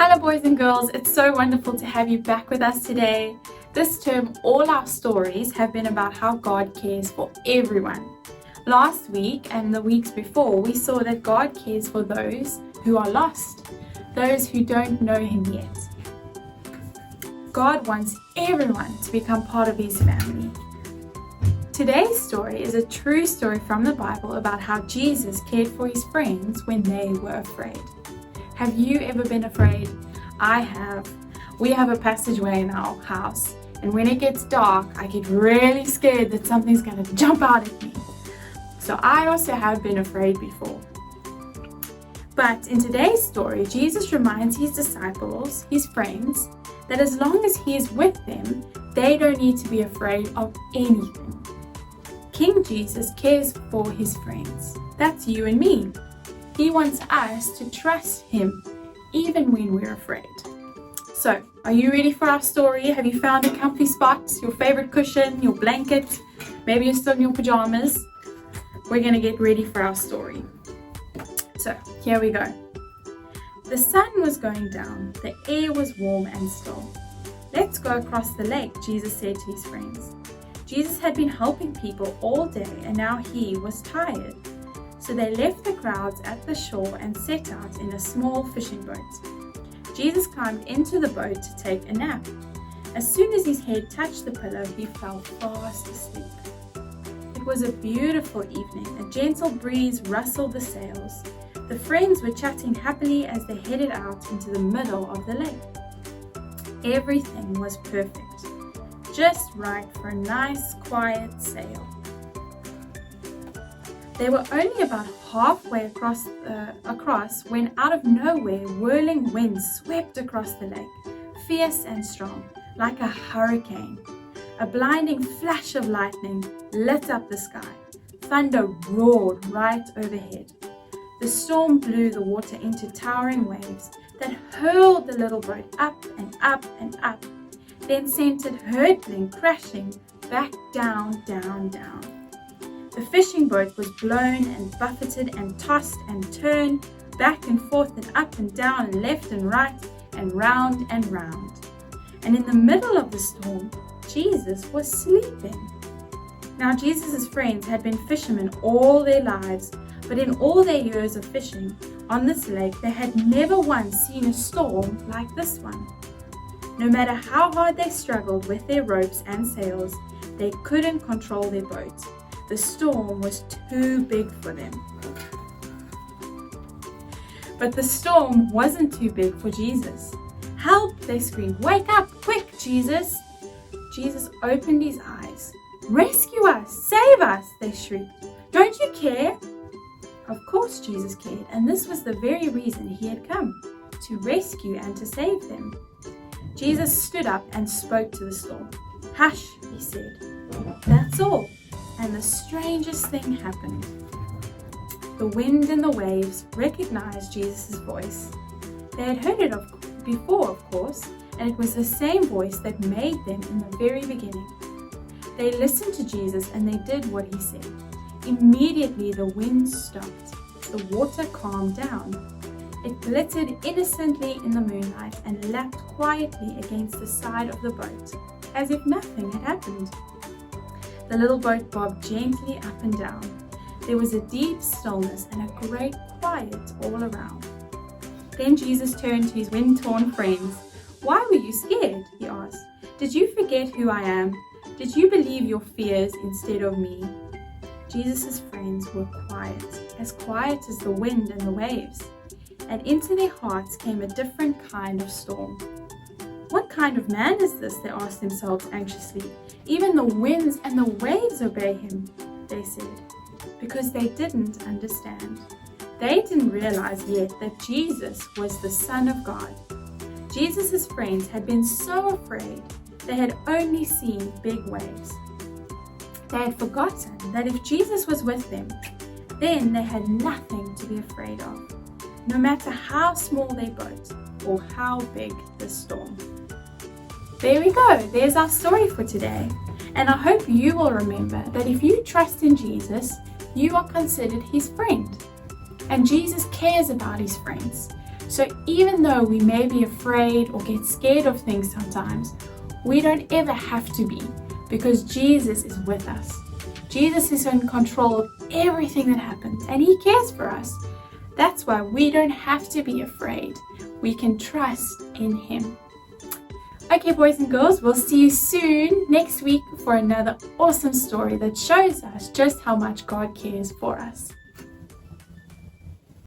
Hello boys and girls, it's so wonderful to have you back with us today. This term, all our stories have been about how God cares for everyone. Last week and the weeks before, we saw that God cares for those who are lost, those who don't know Him yet. God wants everyone to become part of His family. Today's story is a true story from the Bible about how Jesus cared for His friends when they were afraid. Have you ever been afraid? I have. We have a passageway in our house, and when it gets dark, I get really scared that something's going to jump out at me. So I also have been afraid before. But in today's story, Jesus reminds His disciples, His friends, that as long as He is with them, they don't need to be afraid of anything. King Jesus cares for His friends. That's you and me. He wants us to trust Him even when we're afraid. So, are you ready for our story? Have you found a comfy spot, your favorite cushion, your blanket? Maybe you're still in your pajamas. We're going to get ready for our story. So, here we go. The sun was going down. The air was warm and still. Let's go across the lake, Jesus said to His friends. Jesus had been helping people all day and now He was tired. So they left the crowds at the shore and set out in a small fishing boat. Jesus climbed into the boat to take a nap. As soon as his head touched the pillow, he fell fast asleep. It was a beautiful evening. A gentle breeze rustled the sails. The friends were chatting happily as they headed out into the middle of the lake. Everything was perfect. Just right for a nice, quiet sail. They were only about halfway across when out of nowhere whirling winds swept across the lake, fierce and strong, like a hurricane. A blinding flash of lightning lit up the sky. Thunder roared right overhead. The storm blew the water into towering waves that hurled the little boat up and up and up, then sent it hurtling, crashing back down, down, down. The fishing boat was blown and buffeted and tossed and turned back and forth and up and down and left and right and round and round. And in the middle of the storm, Jesus was sleeping. Now Jesus' friends had been fishermen all their lives, but in all their years of fishing on this lake, they had never once seen a storm like this one. No matter how hard they struggled with their ropes and sails, they couldn't control their boat. The storm was too big for them. But the storm wasn't too big for Jesus. "Help!" they screamed. "Wake up! Quick, Jesus!" Jesus opened His eyes. "Rescue us! Save us!" they shrieked. "Don't you care?" Of course Jesus cared, and this was the very reason He had come, to rescue and to save them. Jesus stood up and spoke to the storm. "Hush," He said. That's all. And the strangest thing happened. The wind and the waves recognized Jesus' voice. They had heard it before, of course, and it was the same voice that made them in the very beginning. They listened to Jesus and they did what He said. Immediately the wind stopped. The water calmed down. It glittered innocently in the moonlight and lapped quietly against the side of the boat, as if nothing had happened. The little boat bobbed gently up and down. There was a deep stillness and a great quiet all around. Then Jesus turned to His wind-torn friends. "Why were you scared?" He asked. "Did you forget who I am? Did you believe your fears instead of me?" Jesus' friends were quiet as the wind and the waves. And into their hearts came a different kind of storm. "What kind of man is this?" they asked themselves anxiously. "Even the winds and the waves obey Him," they said, because they didn't understand. They didn't realize yet that Jesus was the Son of God. Jesus' friends had been so afraid they had only seen big waves. They had forgotten that if Jesus was with them, then they had nothing to be afraid of, no matter how small their boat or how big the storm. There we go. There's our story for today. And I hope you will remember that if you trust in Jesus, you are considered His friend. And Jesus cares about His friends. So even though we may be afraid or get scared of things sometimes, we don't ever have to be, because Jesus is with us. Jesus is in control of everything that happens, and He cares for us. That's why we don't have to be afraid. We can trust in Him. Okay, boys and girls, we'll see you soon next week for another awesome story that shows us just how much God cares for us.